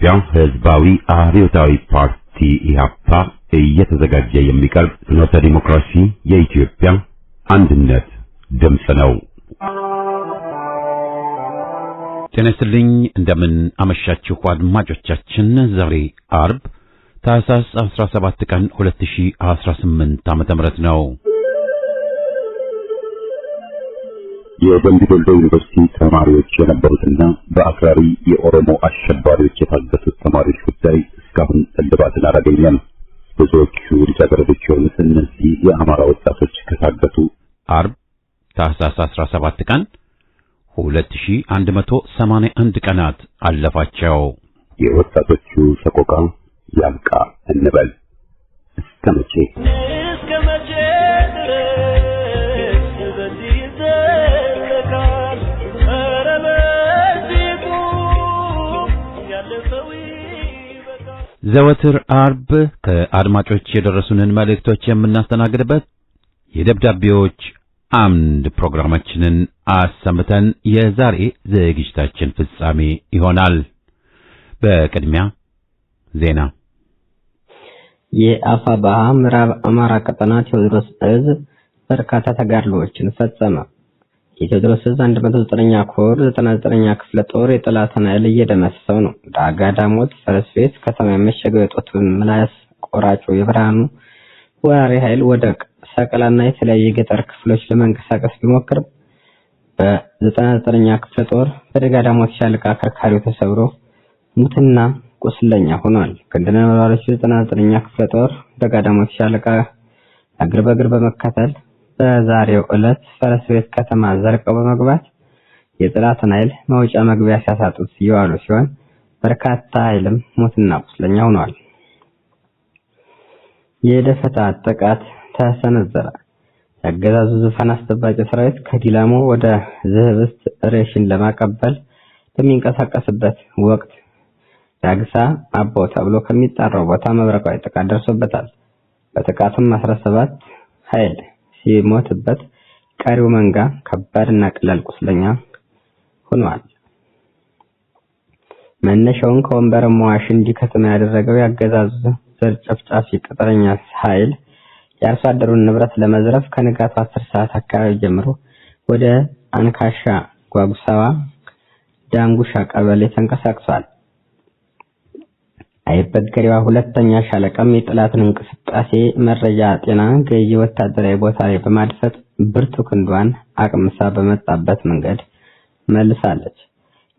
የኢትዮጵያ ሕዝባዊ አብዮታዊ ፓርቲ ኢህአፓ እየተዘጋጀ የሚቀርብ ፍኖተ ዲሞክራሲ የኢትዮጵያ አንድነት ድምፅ ነው። ጤና ይስጥልኝ፣ እንደምን አመሻችሁ አድማጮቻችን። ዛሬ አርብ ታህሳስ 17 ቀን 2018 ዓ.ም ነው። የደምቢ ዶሎ ዩኒቨርሲቲ ተማሪዎች የነበሩትና በአክራሪ የኦሮሞ አሸባሪዎች የታገቱት ተማሪዎች ጉዳይ እስካሁን እልባትን አላገኘም። ብዙዎቹ ልጃገረዶች የሆኑት እነዚህ የአማራ ወጣቶች ከታገቱ አርብ ታህሳስ 17 ቀን 2181 ቀናት አለፋቸው። የወጣቶቹ ሰቆቃ ያብቃ እንበል። እስከ መቼ ዘወትር አርብ ከአድማጮች የደረሱንን መልእክቶች የምናስተናግድበት የደብዳቤዎች አምድ ፕሮግራማችንን አሰምተን የዛሬ ዝግጅታችን ፍጻሜ ይሆናል። በቅድሚያ ዜና። የአፋባሃ ምዕራብ አማራ ቀጠና ቴዎድሮስ እዝ በርካታ ተጋድሎዎችን ፈጸመ። የቴዎድሮስ እዝ 109ኛ ኮር 99ኛ ክፍለ ጦር የጠላትን ኃይል እየደመሰሰው ነው። ዳጋ ዳሞት ፈረስ ቤት ከተማ የመሸገው የጦቱን ምላስ ቆራጩ የብርሃኑ ወራሪ ኃይል ወደ ሰቀላና የተለያዩ የገጠር ክፍሎች ለመንቀሳቀስ ቢሞክርም በ99ኛ ክፍለ ጦር በደጋ ዳሞት ሻለቃ አከርካሪው ተሰብሮ ሙትና ቁስለኛ ሆኗል። ክንድነ መራሮች 99ኛ ክፍለ ጦር ደጋ ዳሞት ሻለቃ እግር በእግር በመከተል በዛሬው ዕለት ፈረስ ቤት ከተማ ዘልቀው በመግባት የጠላትን ኃይል መውጫ መግቢያ ሲያሳጡት ይዋሉ ሲሆን በርካታ ኃይልም ሞትና ቁስለኛ ሆኗል። የደፈጣ ጥቃት ተሰነዘረ። የአገዛዙ ዙፋን አስጠባቂ ሰራዊት ከዲላሞ ወደ ዝህብስት ሬሽን ለማቀበል በሚንቀሳቀስበት ወቅት ዳግሳ አቦ ተብሎ ከሚጠራው ቦታ መብረቃዊ ጥቃት ደርሶበታል። በጥቃቱም 17 ኃይል ሲሞትበት ቀሪው መንጋ ከባድና ቀላል ቁስለኛ ሆኗል። መነሻውን ከወንበረማ ዋሽንዲ ከተማ ያደረገው የአገዛዙ ዘር ጨፍጫፊ ቅጥረኛ ኃይል የአርሶ አደሩን ንብረት ለመዝረፍ ከንጋቱ 10 ሰዓት አካባቢ ጀምሮ ወደ አንካሻ ጓጉሳዋ ዳንጉሻ ቀበሌ ተንቀሳቅሷል። አይበገሬዋ ሁለተኛ ሻለቃም የጠላትን እንቅስቃሴ መረጃ ጤና ገዢ ወታደራዊ ቦታ ላይ በማድፈጥ ብርቱ ክንዷን አቅምሳ በመጣበት መንገድ መልሳለች።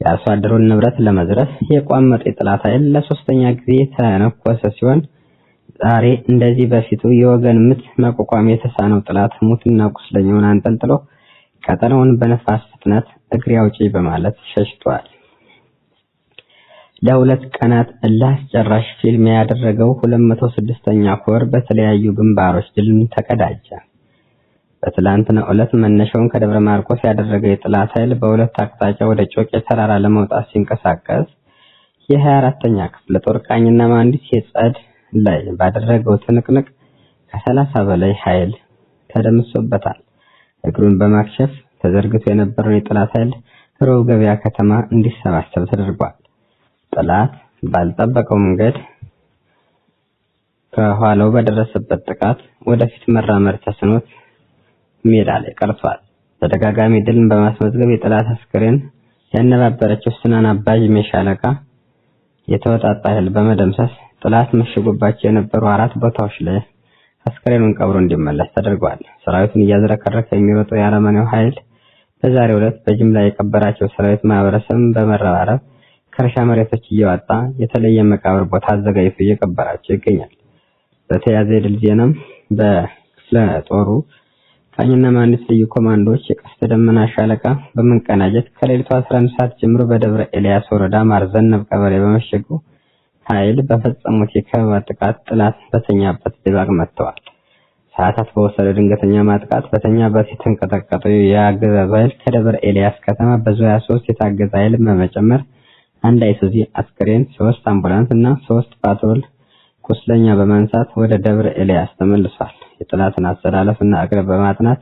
የአርሶ አደሩን ንብረት ለመዝረፍ የቋመጠ የጠላት ኃይል ለሶስተኛ ጊዜ ተነኮሰ ሲሆን ዛሬ እንደዚህ በፊቱ የወገን ምት መቋቋም የተሳነው ጠላት ሙትና ቁስለኛውን አንጠልጥሎ ቀጠናውን በነፋስ ፍጥነት እግሬ አውጪ በማለት ሸሽቷል። ለሁለት ቀናት ላስጨራሽ ፊልም ያደረገው 206ኛ ኮር በተለያዩ ግንባሮች ድልን ተቀዳጀ። በትላንትናው ዕለት መነሻውን ከደብረ ማርቆስ ያደረገው የጠላት ኃይል በሁለት አቅጣጫ ወደ ጮቄ ተራራ ለመውጣት ሲንቀሳቀስ የ24ኛ ክፍለ ጦር ቃኝና መሐንዲስ የጸድ ላይ ባደረገው ትንቅንቅ ከ30 በላይ ኃይል ተደምሶበታል። እግሩን በማክሸፍ ተዘርግቶ የነበረውን የጠላት ኃይል ሮብ ገበያ ከተማ እንዲሰባሰብ ተደርጓል። ጠላት ባልጠበቀው መንገድ ከኋላው በደረሰበት ጥቃት ወደፊት መራመድ ተስኖት ሜዳ ላይ ቀርቷል። በተደጋጋሚ ድልን በማስመዝገብ የጠላት አስከሬን ያነባበረችው ስናን አባጅ ሜሻለቃ የተወጣጣ ኃይል በመደምሰስ ጠላት መሽጎባቸው የነበሩ 4 ቦታዎች ላይ አስከሬኑን ቀብሮ እንዲመለስ ተደርጓል። ሰራዊቱን እያዝረከረከ የሚሮጠው የአረመኔው ኃይል በዛሬው ዕለት በጅምላ የቀበራቸው ሰራዊት ማህበረሰብን በመረባረብ ከርሻ መሬቶች እየወጣ የተለየ መቃብር ቦታ አዘጋጅቶ እየቀበራቸው ይገኛል። በተያያዘ የድል ዜናም በክፍለ ጦሩ ቃኝና መሐንዲስ ልዩ ኮማንዶዎች የቀስተ ደመና ሻለቃ በመቀናጀት ከሌሊቱ 11 ሰዓት ጀምሮ በደብረ ኤልያስ ወረዳ ማርዘነብ ቀበሌ በመሸጉ ኃይል በፈጸሙት የከበባ ጥቃት ጠላት በተኛበት ድባቅ መጥተዋል። ሰዓታት በወሰደ ድንገተኛ ማጥቃት በተኛበት የተንቀጠቀጠው የአገዛዙ ኃይል ከደብረ ኤልያስ ከተማ በዙሪያ 3 የታገዘ ኃይል በመጨመር አንድ አይሱዚ አስከሬን 3 አምቡላንስ እና 3 ፓትሮል ቁስለኛ በማንሳት ወደ ደብረ ኤልያስ ተመልሷል። የጠላትን አሰላለፍና አቅርብ በማጥናት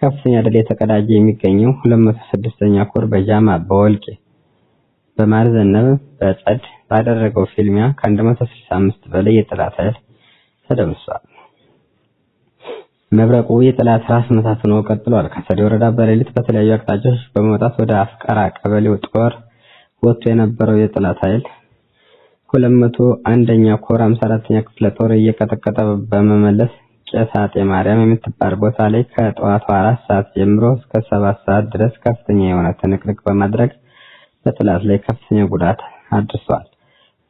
ከፍተኛ ድል የተቀዳጀ የሚገኘው 206ኛ ኮር በጃማ በወልቄ በማርዘነብ በጸድ ባደረገው ፊልሚያ ከ165 በላይ የጠላት ኃይል ተደምስሷል። መብረቁ የጠላት ራስ ምታት ሆኖ ቀጥሏል። ከሰዴ ወረዳ በሌሊት በተለያዩ አቅጣጫዎች በመውጣት ወደ አፍቃራ ቀበሌው ጦር ወጥቶ የነበረው የጠላት ኃይል 201ኛ ኮር 54ኛ ክፍለ ጦር እየቀጠቀጠ በመመለስ ቄስ አጤ ማርያም የምትባል ቦታ ላይ ከጠዋቱ 4 ሰዓት ጀምሮ እስከ 7 ሰዓት ድረስ ከፍተኛ የሆነ ትንቅንቅ በማድረግ በጠላት ላይ ከፍተኛ ጉዳት አድርሷል።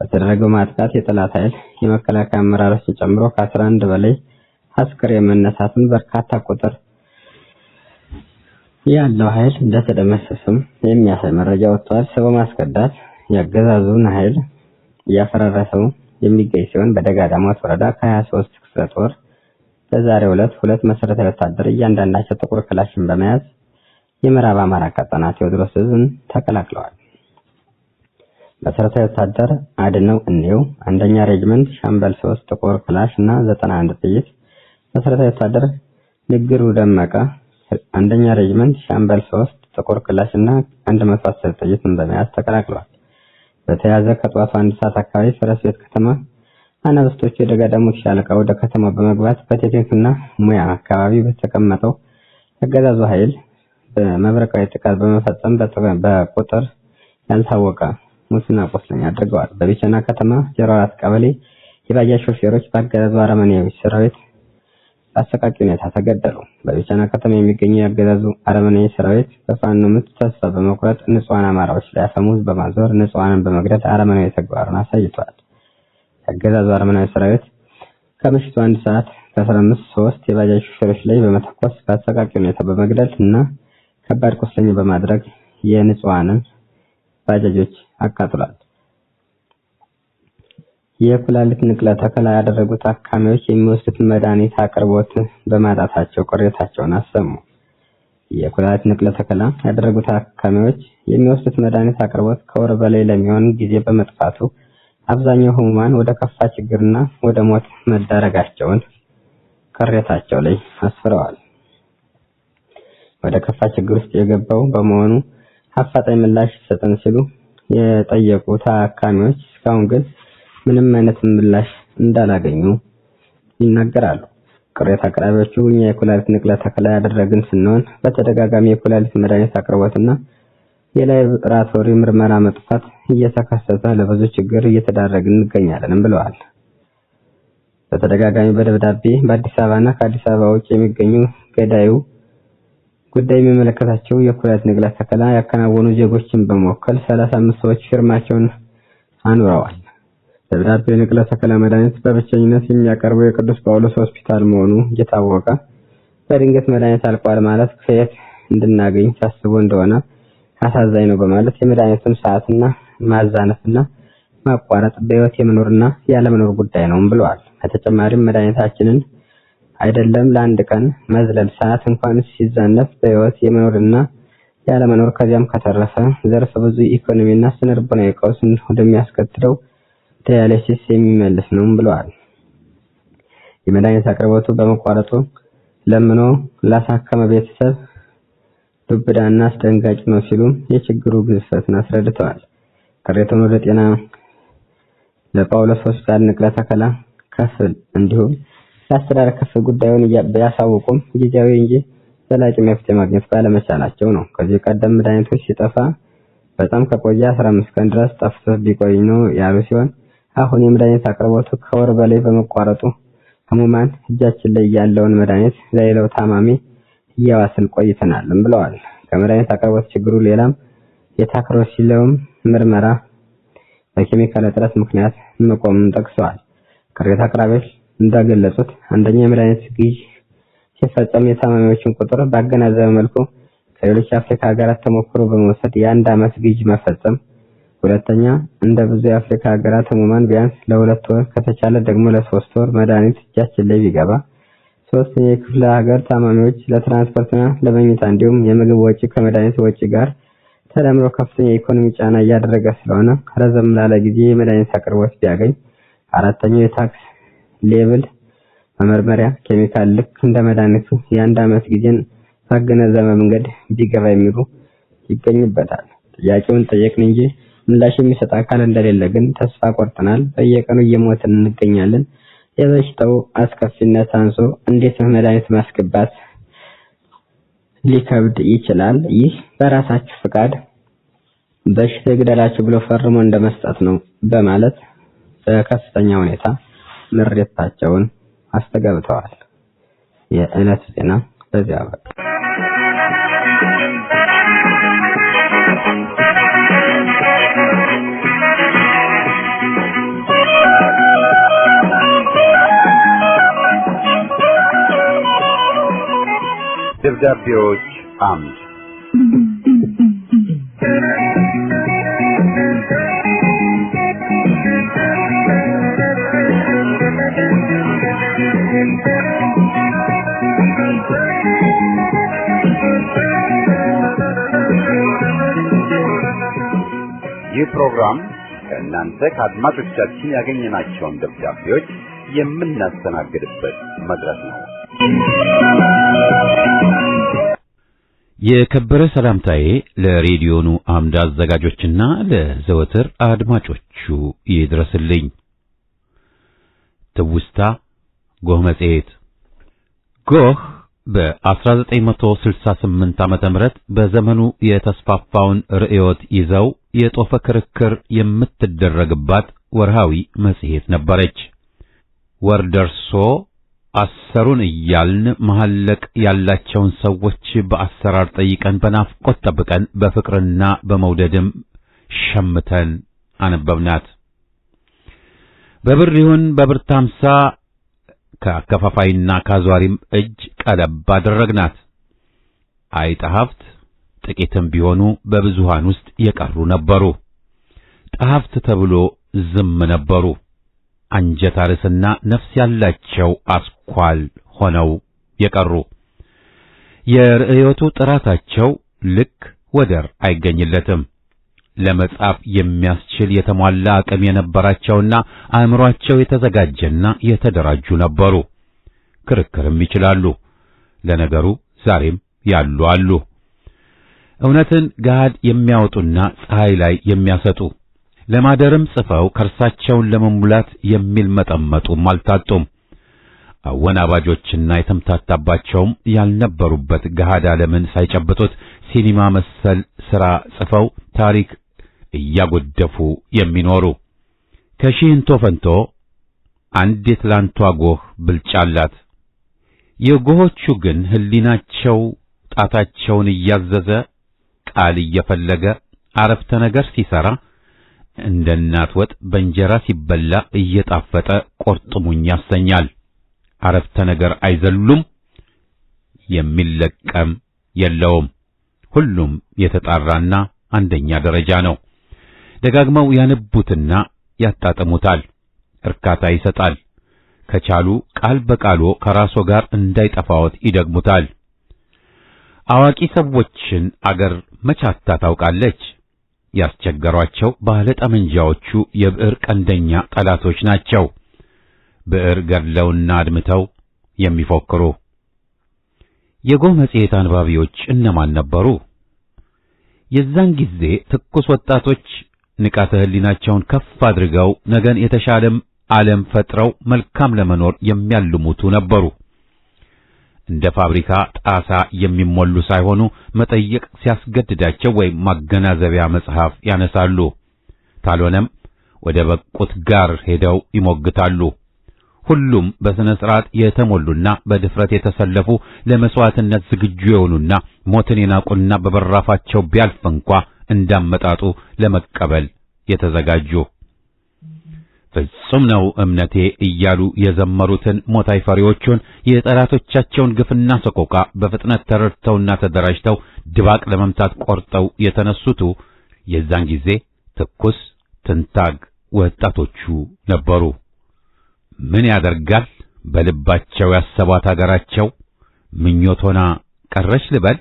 በተደረገው ማጥቃት የጠላት ኃይል የመከላከያ አመራሮችን ጨምሮ ከ11 በላይ አስክሬን መነሳቱን በርካታ ቁጥር ያለው ኃይል እንደተደመሰሰም የሚያሳይ መረጃ ወጥቷል። ሰው ማስከዳት ያገዛዙን ኃይል እያፈራረሰው የሚገኝ ሲሆን በደጋ ዳሞት ወረዳ ከ23 ክፍለ ጦር በዛሬው ዕለት 2 መሰረታዊ ወታደር እያንዳንዳቸው ጥቁር ክላሽን በመያዝ የምዕራብ አማራ ቀጠና ቴዎድሮስ ዕዝን ተቀላቅለዋል። መሰረታዊ ወታደር አድነው እንየው አንደኛ ሬጅመንት ሻምበል 3 ጥቁር ክላሽ እና 91 ጥይት፣ መሰረታዊ ወታደር ንግሩ ደመቀ አንደኛ ሬጅመንት ሻምበል 3 ጥቁር ክላሽ እና 110 ጥይትን በመያዝ ተቀላቅለዋል። በተያዘ ከጧቱ 1 ሰዓት አካባቢ ፈረስ ቤት ከተማ አናብስቶቹ የደጋ ዳሞት ሻለቃ ወደ ከተማ በመግባት በቴክኒክና ሙያ አካባቢ በተቀመጠው አገዛዙ ኃይል በመብረቃዊ ጥቃት በመፈጸም በቁጥር ያልታወቀ ሙስና ቆስለኛ አድርገዋል። በቢቸና ከተማ 04 ቀበሌ የባጃጅ ሾፌሮች በአገዛዙ አረመኔያዊ ሰራዊት በአሰቃቂ ሁኔታ ተገደሉ። በቢቸና ከተማ የሚገኘው የአገዛዙ አረመኔያዊ ሰራዊት በፋኖ ምት ተስፋ በመቁረጥ ንጹሃን አማራዎች ላይ አፈሙዝ በማዞር ንጹሃንን በመግደል አረመኔያዊ ተግባሩን አሳይቷል። የአገዛዙ አረመኔያዊ ሰራዊት ከምሽቱ 1 ሰዓት ከ15 3 የባጃጅ ሾፌሮች ላይ በመተኮስ በአሰቃቂ ሁኔታ በመግደል እና ከባድ ቁስለኛ በማድረግ የንጹሃንን ባጃጆች አቃጥሏል። የኩላሊት ንቅለ ተከላ ያደረጉ ታካሚዎች የሚወስዱት መድኃኒት አቅርቦት በማጣታቸው ቅሬታቸውን አሰሙ። የኩላሊት ንቅለ ተከላ ያደረጉ ታካሚዎች የሚወስዱት መድኃኒት አቅርቦት ከወር በላይ ለሚሆን ጊዜ በመጥፋቱ አብዛኛው ህሙማን ወደ ከፋ ችግርና ወደ ሞት መዳረጋቸውን ቅሬታቸው ላይ አስፍረዋል። ወደ ከፋ ችግር ውስጥ የገባው በመሆኑ አፋጣኝ ምላሽ ይሰጠን ሲሉ የጠየቁ ታካሚዎች እስካሁን ግን ምንም አይነት ምላሽ እንዳላገኙ ይናገራሉ። ቅሬታ አቅራቢዎቹ እኛ የኩላሊት ንቅለ ተከላ ያደረግን ስንሆን በተደጋጋሚ የኩላሊት መድኃኒት አቅርቦትና የላቦራቶሪ ምርመራ መጥፋት እየተከሰተ ለብዙ ችግር እየተዳረግን እንገኛለን ብለዋል። በተደጋጋሚ በደብዳቤ በአዲስ አበባና ከአዲስ አበባ ውጭ የሚገኙ ገዳዩ ጉዳይ የሚመለከታቸው የኩላሊት ንቅለ ተከላ ያከናወኑ ዜጎችን በመወከል 35 ሰዎች ፊርማቸውን አኑረዋል። ደብዳቤው ንቅለ ተከላ መድኃኒት በብቸኝነት የሚያቀርበው የቅዱስ ጳውሎስ ሆስፒታል መሆኑ እየታወቀ በድንገት መድኃኒት አልቋል ማለት ከየት እንድናገኝ ታስቦ እንደሆነ አሳዛኝ ነው በማለት የመድኃኒቱን ሰዓትና ማዛነፍና ማቋረጥ በህይወት የመኖርና ያለመኖር ጉዳይ ነው ብለዋል። በተጨማሪም መድኃኒታችንን አይደለም ለአንድ ቀን መዝለል ሰዓት እንኳን ሲዛነፍ በህይወት የመኖርና ያለመኖር ከዚያም ከተረፈ ዘርፈ ብዙ ኢኮኖሚና ስነልቦናዊ ቀውስ እንደሚያስከትለው ዲያሊሲስ የሚመልስ ነው ብለዋል። የመድኃኒት አቅርቦቱ በመቋረጡ ለምኖ ላሳከመ ቤተሰብ ዱብዳና አስደንጋጭ ነው ሲሉ የችግሩ ግዝፈትን አስረድተዋል። ቅሬታውን ወደ ጤና ለጳውሎስ ሆስፒታል ንቅለ ተከላ ክፍል እንዲሁም ለአስተዳደር ክፍል ጉዳዩን ቢያሳውቁም ጊዜያዊ እንጂ ዘላቂ መፍትሄ ማግኘት ባለመቻላቸው ነው። ከዚህ ቀደም መድኃኒቶች ሲጠፋ በጣም ከቆየ 15 ቀን ድረስ ጠፍቶ ቢቆይ ነው ያሉ ሲሆን አሁን የመድኃኒት አቅርቦቱ ከወር በላይ በመቋረጡ ህሙማን እጃችን ላይ ያለውን መድኃኒት ለሌላው ታማሚ እያዋስን ቆይተናልም ብለዋል። ከመድኃኒት አቅርቦት ችግሩ ሌላም የታክሮሲሎም ምርመራ በኬሚካል እጥረት ምክንያት መቆሙን ጠቅሰዋል። ቅሬታ አቅራቢዎች እንደገለጹት አንደኛ የመድኃኒት ግዢ ሲፈጸም የታማሚዎችን ቁጥር ባገናዘበ መልኩ ከሌሎች የአፍሪካ ሀገራት ተሞክሮ በመውሰድ የ1 ዓመት ግዢ መፈጸም፣ ሁለተኛ እንደ ብዙ የአፍሪካ ሀገራት ህሙማን ቢያንስ ለ2 ወር ከተቻለ ደግሞ ለ3 ወር መድኃኒት እጃችን ላይ ቢገባ፣ ሶስተኛ የክፍለ ሀገር ታማሚዎች ለትራንስፖርትና ለመኝታ እንዲሁም የምግብ ወጪ ከመድኃኒት ወጪ ጋር ተደምሮ ከፍተኛ የኢኮኖሚ ጫና እያደረገ ስለሆነ ረዘም ላለ ጊዜ የመድኃኒት አቅርቦት ቢያገኝ፣ አራተኛው የታክስ ሌብል መመርመሪያ ኬሚካል ልክ እንደ መድኃኒቱ የ1 ዓመት ጊዜን ባገናዘበ መንገድ ቢገባ የሚሉ ይገኙበታል። ጥያቄውን ጠየቅን እንጂ ምላሽ የሚሰጥ አካል እንደሌለ ግን ተስፋ ቆርጠናል። በየቀኑ እየሞትን እንገኛለን። የበሽታው አስከፊነት አንሶ እንዴት መድኃኒት ማስገባት ሊከብድ ይችላል? ይህ በራሳችሁ ፍቃድ በሽታ ይግደላችሁ ብሎ ፈርሞ እንደመስጠት ነው በማለት በከፍተኛ ሁኔታ ምሬታቸውን አስተጋብተዋል። የዕለት ዜና በዚያ በቃ። ደብዳቤዎች አምድ ይህ ፕሮግራም ከእናንተ ከአድማጮቻችን ያገኘናቸውን ደብዳቤዎች የምናስተናግድበት መድረክ ነው። የከበረ ሰላምታዬ ለሬዲዮኑ አምድ አዘጋጆችና ለዘወትር አድማጮቹ ይድረስልኝ። ትውስታ ጎህ መጽሔት። ጎህ በ1968 ዓመተ ምህረት በዘመኑ የተስፋፋውን ርዕዮት ይዘው የጦፈ ክርክር የምትደረግባት ወርሃዊ መጽሔት ነበረች። ወር ደርሶ አሰሩን እያልን መሐለቅ ያላቸውን ሰዎች በአሰራር ጠይቀን በናፍቆት ጠብቀን በፍቅርና በመውደድም ሸምተን አነበብናት። በብር ይሁን በብር ታምሳ ከአከፋፋይና ካዟሪም እጅ ቀለብ አደረግናት። አይጠሀፍት ጥቂትም ቢሆኑ በብዙሃን ውስጥ የቀሩ ነበሩ። ጠሀፍት ተብሎ ዝም ነበሩ። አንጀት አርስና ነፍስ ያላቸው አስኳል ሆነው የቀሩ። የርዕዮቱ ጥራታቸው ልክ ወደር አይገኝለትም። ለመጻፍ የሚያስችል የተሟላ አቅም የነበራቸውና አእምሮአቸው የተዘጋጀና የተደራጁ ነበሩ። ክርክርም ይችላሉ። ለነገሩ ዛሬም ያሉ አሉ። እውነትን ገሃድ የሚያወጡና ፀሐይ ላይ የሚያሰጡ ለማደርም ጽፈው ከርሳቸውን ለመሙላት የሚልመጠመጡም አልታጡም። አወናባጆችና የተምታታባቸውም ያልነበሩበት ገሃድ ዓለምን ሳይጨብጡት ሲኒማ መሰል ሥራ ጽፈው ታሪክ እያጎደፉ የሚኖሩ ከሺንቶ ፈንቶ አንድ የትላንቷ ጎህ ብልጫላት። የጎሆቹ ግን ህሊናቸው ጣታቸውን እያዘዘ ቃል እየፈለገ አረፍተ ነገር ሲሰራ እንደ እናት ወጥ በእንጀራ ሲበላ እየጣፈጠ ቆርጥሙኝ ያሰኛል። አረፍተ ነገር አይዘሉም፣ የሚለቀም የለውም። ሁሉም የተጣራና አንደኛ ደረጃ ነው። ደጋግመው ያነቡትና ያጣጥሙታል። እርካታ ይሰጣል። ከቻሉ ቃል በቃሎ ከራስዎ ጋር እንዳይጠፋዎት ይደግሙታል። አዋቂ ሰዎችን አገር መቻታ ታውቃለች። ያስቸገሯቸው ባለ ጠመንጃዎቹ የብዕር ቀንደኛ ጠላቶች ናቸው። ብዕር ገድለውና አድምተው የሚፎክሩ። የጎህ መጽሔት አንባቢዎች እነማን ነበሩ? የዛን ጊዜ ትኩስ ወጣቶች ንቃተ ህሊናቸውን ከፍ አድርገው ነገን የተሻለም ዓለም ፈጥረው መልካም ለመኖር የሚያልሙቱ ነበሩ። እንደ ፋብሪካ ጣሳ የሚሞሉ ሳይሆኑ መጠየቅ ሲያስገድዳቸው ወይም ማገናዘቢያ መጽሐፍ ያነሳሉ። ታልሆነም ወደ በቁት ጋር ሄደው ይሞግታሉ። ሁሉም በስነ ስርዓት የተሞሉና በድፍረት የተሰለፉ ለመስዋዕትነት ዝግጁ የሆኑና ሞትን የናቁና በበራፋቸው ቢያልፍ እንኳ እንዳመጣጡ ለመቀበል የተዘጋጁ። ፍጹም ነው እምነቴ እያሉ የዘመሩትን ሞታይ ፈሪዎቹን የጠላቶቻቸውን ግፍና ሰቆቃ በፍጥነት ተረድተውና ተደራጅተው ድባቅ ለመምታት ቆርጠው የተነሱቱ የዛን ጊዜ ትኩስ ትንታግ ወጣቶቹ ነበሩ። ምን ያደርጋል በልባቸው ያሰቧት አገራቸው ምኞት ሆና ቀረች ልበል?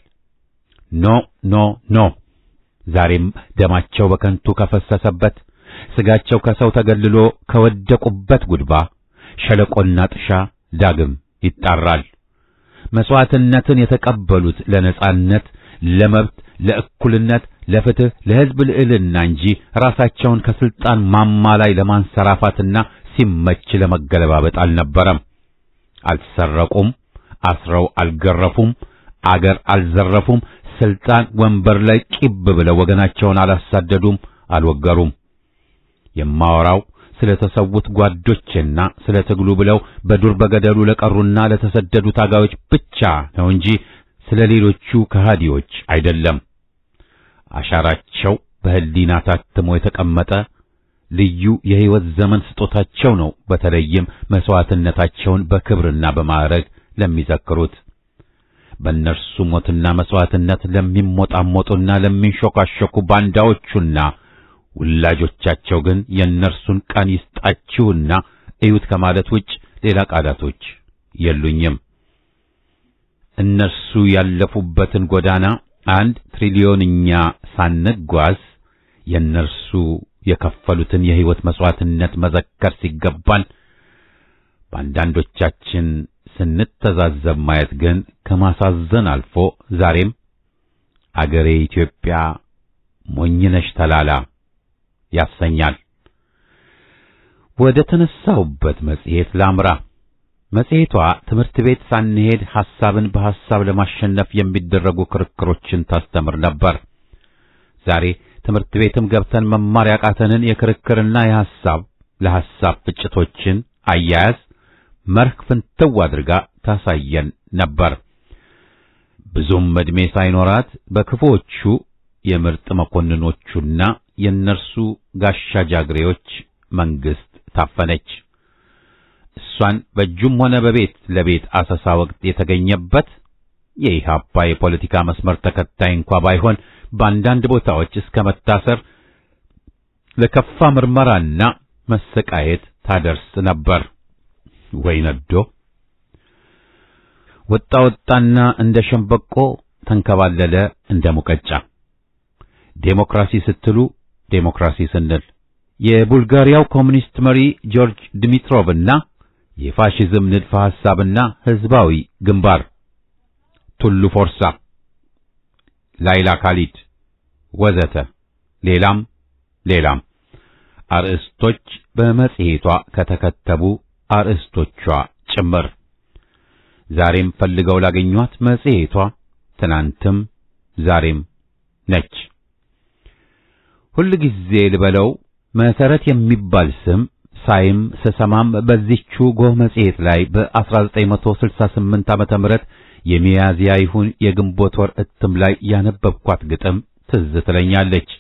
ኖ ኖ ኖ። ዛሬም ደማቸው በከንቱ ከፈሰሰበት ስጋቸው ከሰው ተገልሎ ከወደቁበት ጉድባ ሸለቆና ጥሻ ዳግም ይጣራል። መስዋዕትነትን የተቀበሉት ለነጻነት፣ ለመብት፣ ለእኩልነት፣ ለፍትህ ለሕዝብ ልዕልና እንጂ ራሳቸውን ከስልጣን ማማ ላይ ለማንሰራፋትና ሲመች ለመገለባበጥ አልነበረም። አልሰረቁም፣ አስረው አልገረፉም፣ አገር አልዘረፉም፣ ስልጣን ወንበር ላይ ቂብ ብለው ወገናቸውን አላሳደዱም፣ አልወገሩም። የማወራው ስለ ተሰውት ጓዶችና ስለ ትግሉ ብለው በዱር በገደሉ ለቀሩና ለተሰደዱ ታጋዮች ብቻ ነው እንጂ ስለ ሌሎቹ ከሃዲዎች አይደለም። አሻራቸው በህሊና ታትሞ የተቀመጠ ልዩ የሕይወት ዘመን ስጦታቸው ነው። በተለይም መስዋዕትነታቸውን በክብርና በማዕረግ ለሚዘክሩት በእነርሱ ሞትና መስዋዕትነት ለሚሞጣሞጡና ለሚንሾካሾኩ ባንዳዎቹና ውላጆቻቸው ግን የእነርሱን ቀን ይስጣችሁና እዩት ከማለት ውጭ ሌላ ቃላቶች የሉኝም። እነርሱ ያለፉበትን ጎዳና 1 ትሪሊዮንኛ ሳንጓዝ የእነርሱ የከፈሉትን የሕይወት መስዋዕትነት መዘከር ሲገባን በአንዳንዶቻችን ስንተዛዘብ ማየት ግን ከማሳዘን አልፎ ዛሬም አገሬ ኢትዮጵያ ሞኝነሽ ተላላ ያሰኛል። ወደ ተነሳውበት መጽሔት ላምራ። መጽሔቷ ትምህርት ቤት ሳንሄድ ሐሳብን በሐሳብ ለማሸነፍ የሚደረጉ ክርክሮችን ታስተምር ነበር። ዛሬ ትምህርት ቤትም ገብተን መማር ያቃተንን የክርክርና የሐሳብ ለሐሳብ ፍጭቶችን አያያዝ መርህ ፍንትው አድርጋ ታሳየን ነበር። ብዙም ዕድሜ ሳይኖራት በክፉዎቹ የምርጥ መኮንኖቹና የእነርሱ ጋሻ ጃግሬዎች መንግስት ታፈነች። እሷን በእጁም ሆነ በቤት ለቤት አሰሳ ወቅት የተገኘበት የኢህአፓ የፖለቲካ መስመር ተከታይ እንኳ ባይሆን በአንዳንድ ቦታዎች እስከ መታሰር ለከፋ ምርመራና መሰቃየት ታደርስ ነበር። ወይ ነዶ! ወጣና እንደ ሸምበቆ ተንከባለለ እንደ ሙቀጫ። ዴሞክራሲ ስትሉ ዴሞክራሲ ስንል የቡልጋሪያው ኮሙኒስት መሪ ጆርጅ ዲሚትሮቭና የፋሺዝም ንድፈ ሐሳብና ህዝባዊ ግንባር ቱሉ ፎርሳ፣ ላይላ ካሊድ ወዘተ ሌላም አርእስቶች በመጽሔቷ ከተከተቡ አርእስቶቿ ጭምር ዛሬም ፈልገው ላገኟት መጽሔቷ ትናንትም ዛሬም ነች። ሁሉ ጊዜ ልበለው መሰረት የሚባል ስም ሳይም ስሰማም በዚህቹ ጎህ መጽሔት ላይ በ1968 ዓመተ ምህረት የሚያዝያ ይሁን የግንቦት ወር እትም ላይ ያነበብኳት ግጥም ትዝ ትለኛለች።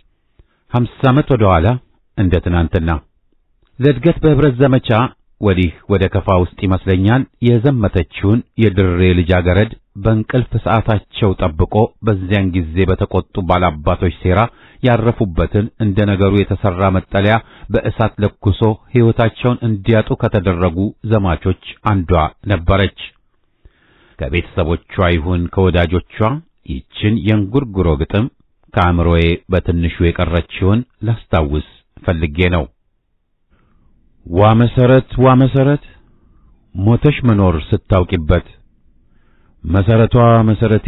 50 ዓመት ወደ ኋላ እንደ ትናንትና ለእድገት በህብረት ዘመቻ ወዲህ ወደ ከፋ ውስጥ ይመስለኛል የዘመተችውን የድሬ ልጃገረድ በእንቅልፍ ሰዓታቸው ጠብቆ በዚያን ጊዜ በተቆጡ ባላባቶች ሴራ ያረፉበትን እንደ ነገሩ የተሰራ መጠለያ በእሳት ለኩሶ ሕይወታቸውን እንዲያጡ ከተደረጉ ዘማቾች አንዷ ነበረች። ከቤተሰቦቿ ይሁን ከወዳጆቿ ይችን የእንጉርጉሮ ግጥም ከአእምሮዬ በትንሹ የቀረችውን ላስታውስ ፈልጌ ነው። ዋ መሰረት ሞተሽ መኖር ስታውቂበት፣ መሰረቷ መሰረቴ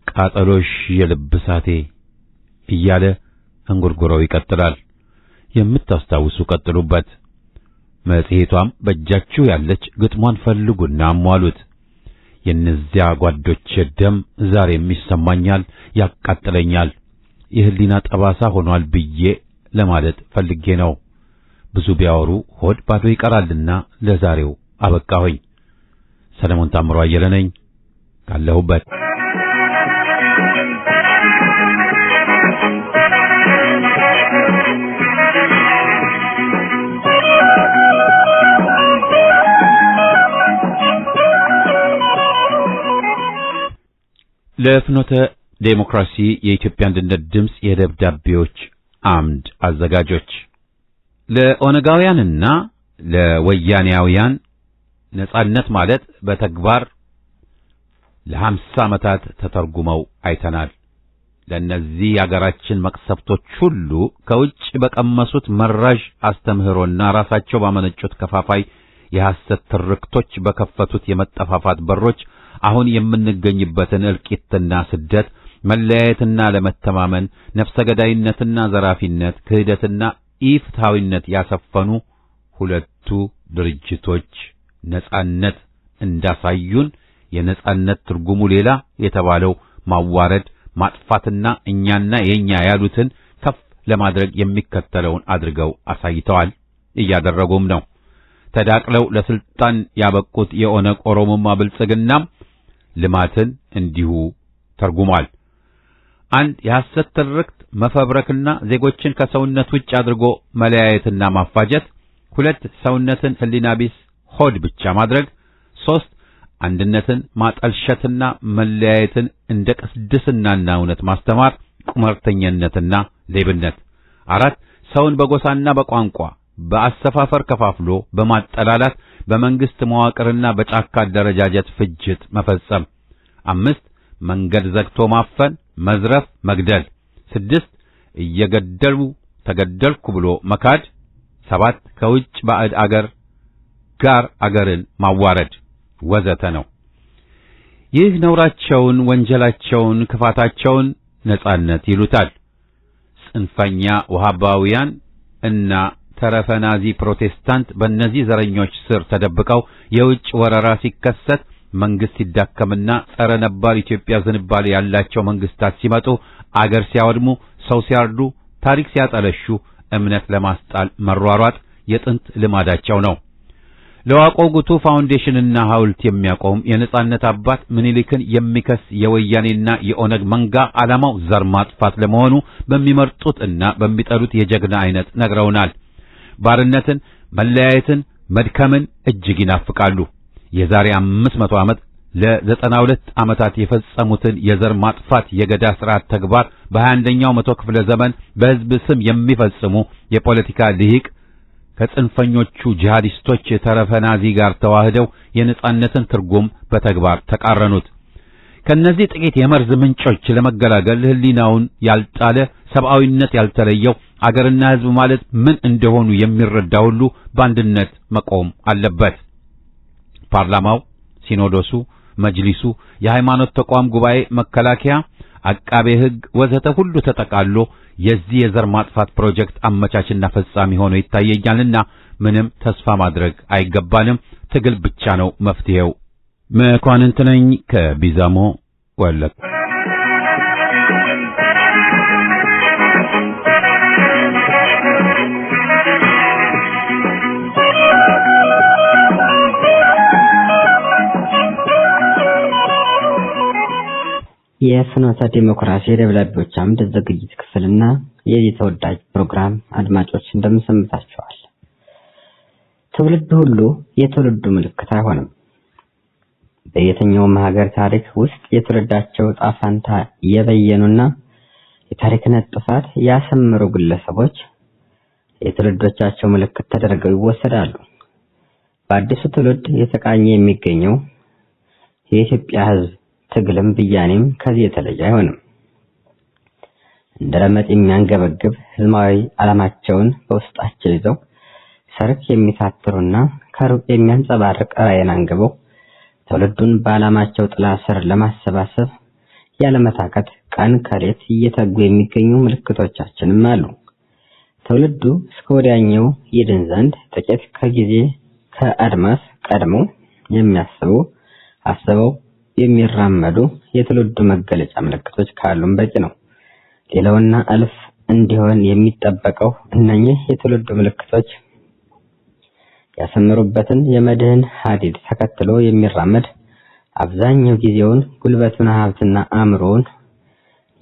ቃጠሎሽ የልብ እሳቴ እያለ እንጉርጉሮው ይቀጥላል። የምታስታውሱ ቀጥሉበት። መጽሔቷም በእጃችሁ ያለች ግጥሟን ፈልጉና አሟሉት። የእነዚያ ጓዶች ደም ዛሬም ይሰማኛል፣ ያቃጥለኛል፣ የህሊና ጠባሳ ሆኗል ብዬ ለማለት ፈልጌ ነው። ብዙ ቢያወሩ ሆድ ባዶ ይቀራልና ለዛሬው አበቃሁኝ። ሰለሞን ታምሮ አየለ ነኝ ካለሁበት። ለፍኖተ ዴሞክራሲ የኢትዮጵያ አንድነት ድምጽ የደብዳቤዎች አምድ አዘጋጆች ለኦነጋውያንና ለወያኔያውያን ነጻነት ማለት በተግባር ለ50 ዓመታት ተተርጉመው አይተናል። ለነዚህ የአገራችን መቅሰፍቶች ሁሉ ከውጭ በቀመሱት መራዥ አስተምህሮና ራሳቸው ባመነጩት ከፋፋይ የሐሰት ትርክቶች በከፈቱት የመጠፋፋት በሮች አሁን የምንገኝበትን እልቂትና ስደት መለያየትና ለመተማመን፣ ነፍሰ ገዳይነትና ዘራፊነት፣ ክህደትና ኢፍትሃዊነት ያሰፈኑ ሁለቱ ድርጅቶች ነጻነት እንዳሳዩን የነጻነት ትርጉሙ ሌላ የተባለው ማዋረድ፣ ማጥፋትና እኛና የኛ ያሉትን ከፍ ለማድረግ የሚከተለውን አድርገው አሳይተዋል። እያደረጉም ነው። ተዳቅለው ለስልጣን ያበቁት የኦነግ ኦሮሞማ ብልጽግናም ልማትን እንዲሁ ተርጉሟል። አንድ የሐሰት ትርክት መፈብረክና ዜጎችን ከሰውነት ውጭ አድርጎ መለያየትና ማፋጀት፣ ሁለት ሰውነትን ህሊና ቢስ ሆድ ብቻ ማድረግ፣ ሶስት አንድነትን ማጠልሸትና መለያየትን እንደ ቅድስናና እውነት ማስተማር፣ ቁማርተኝነትና ሌብነት፣ አራት ሰውን በጎሳና በቋንቋ በአሰፋፈር ከፋፍሎ በማጠላላት በመንግስት መዋቅርና በጫካ አደረጃጀት ፍጅት መፈጸም፣ አምስት መንገድ ዘግቶ ማፈን፣ መዝረፍ፣ መግደል፣ ስድስት እየገደሉ ተገደልኩ ብሎ መካድ፣ ሰባት ከውጭ ባዕድ አገር ጋር አገርን ማዋረድ ወዘተ ነው። ይህ ነውራቸውን፣ ወንጀላቸውን፣ ክፋታቸውን ነጻነት ይሉታል። ጽንፈኛ ወሃባውያን እና ተረፈናዚ ፕሮቴስታንት በእነዚህ ዘረኞች ስር ተደብቀው የውጭ ወረራ ሲከሰት መንግስት ሲዳከምና ጸረ ነባር ኢትዮጵያ ዝንባሌ ያላቸው መንግስታት ሲመጡ አገር ሲያወድሙ፣ ሰው ሲያርዱ፣ ታሪክ ሲያጠለሹ እምነት ለማስጣል መሯሯጥ የጥንት ልማዳቸው ነው። ለዋቆ ጉቱ ፋውንዴሽንና ሐውልት የሚያቆም የነጻነት አባት ምኒልክን የሚከስ የወያኔና የኦነግ መንጋ ዓላማው ዘር ማጥፋት ለመሆኑ በሚመርጡትና በሚጠሉት የጀግና አይነት ነግረውናል። ባርነትን፣ መለያየትን፣ መድከምን እጅግ ይናፍቃሉ። የዛሬ 500 ዓመት ለ92 ዓመታት የፈጸሙትን የዘር ማጥፋት የገዳ ስርዓት ተግባር በ21ኛው መቶ ክፍለ ዘመን በሕዝብ ስም የሚፈጽሙ የፖለቲካ ልሂቅ ከጽንፈኞቹ ጂሃዲስቶች ተረፈናዚ ጋር ተዋህደው የነጻነትን ትርጉም በተግባር ተቃረኑት። ከነዚህ ጥቂት የመርዝ ምንጮች ለመገላገል ህሊናውን ያልጣለ ሰብአዊነት ያልተለየው አገርና ሕዝብ ማለት ምን እንደሆኑ የሚረዳ ሁሉ በአንድነት መቆም አለበት። ፓርላማው፣ ሲኖዶሱ፣ መጅሊሱ፣ የሃይማኖት ተቋም ጉባኤ፣ መከላከያ፣ አቃቤ ሕግ ወዘተ ሁሉ ተጠቃሎ የዚህ የዘር ማጥፋት ፕሮጀክት አመቻችና ፈጻሚ ሆኖ ይታየኛልና ምንም ተስፋ ማድረግ አይገባንም። ትግል ብቻ ነው መፍትሄው። መኳንንት ነኝ ከቢዛሞ ወለቅ። የፍኖተ ዲሞክራሲ ደብዳቤዎች አምድ ዝግጅት ክፍልና የዚህ ተወዳጅ ፕሮግራም አድማጮች እንደምሰምታችኋል። ትውልድ ሁሉ የትውልዱ ምልክት አይሆንም። በየትኛውም ሀገር ታሪክ ውስጥ የትውልዳቸው ጣፋንታ የበየኑና የታሪክ ነጥፋት ያሰምሩ ግለሰቦች የትውልዶቻቸው ምልክት ተደርገው ይወሰዳሉ። በአዲሱ ትውልድ የተቃኘ የሚገኘው የኢትዮጵያ ሕዝብ ትግልም ብያኔም ከዚህ የተለየ አይሆንም። እንደረመጥ የሚያንገበግብ ህዝባዊ ዓላማቸውን በውስጣቸው ይዘው ሰርክ የሚታትሩና ከሩቅ የሚያንጸባርቅ ራዕይን አንግበው ትውልዱን በዓላማቸው ጥላ ስር ለማሰባሰብ ያለመታከት ቀን ከሌት እየተጉ የሚገኙ ምልክቶቻችንም አሉ። ትውልዱ እስከ ወዲያኛው ይድን ዘንድ ጥቂት ከጊዜ ከአድማስ ቀድመው የሚያስቡ አስበው የሚራመዱ የትውልዱ መገለጫ ምልክቶች ካሉም በቂ ነው። ሌላውና አልፍ እንዲሆን የሚጠበቀው እነኚህ የትውልዱ ምልክቶች ያሰምሩበትን የመድህን ሐዲድ ተከትሎ የሚራመድ አብዛኛው ጊዜውን ጉልበቱን ሀብትና አእምሮውን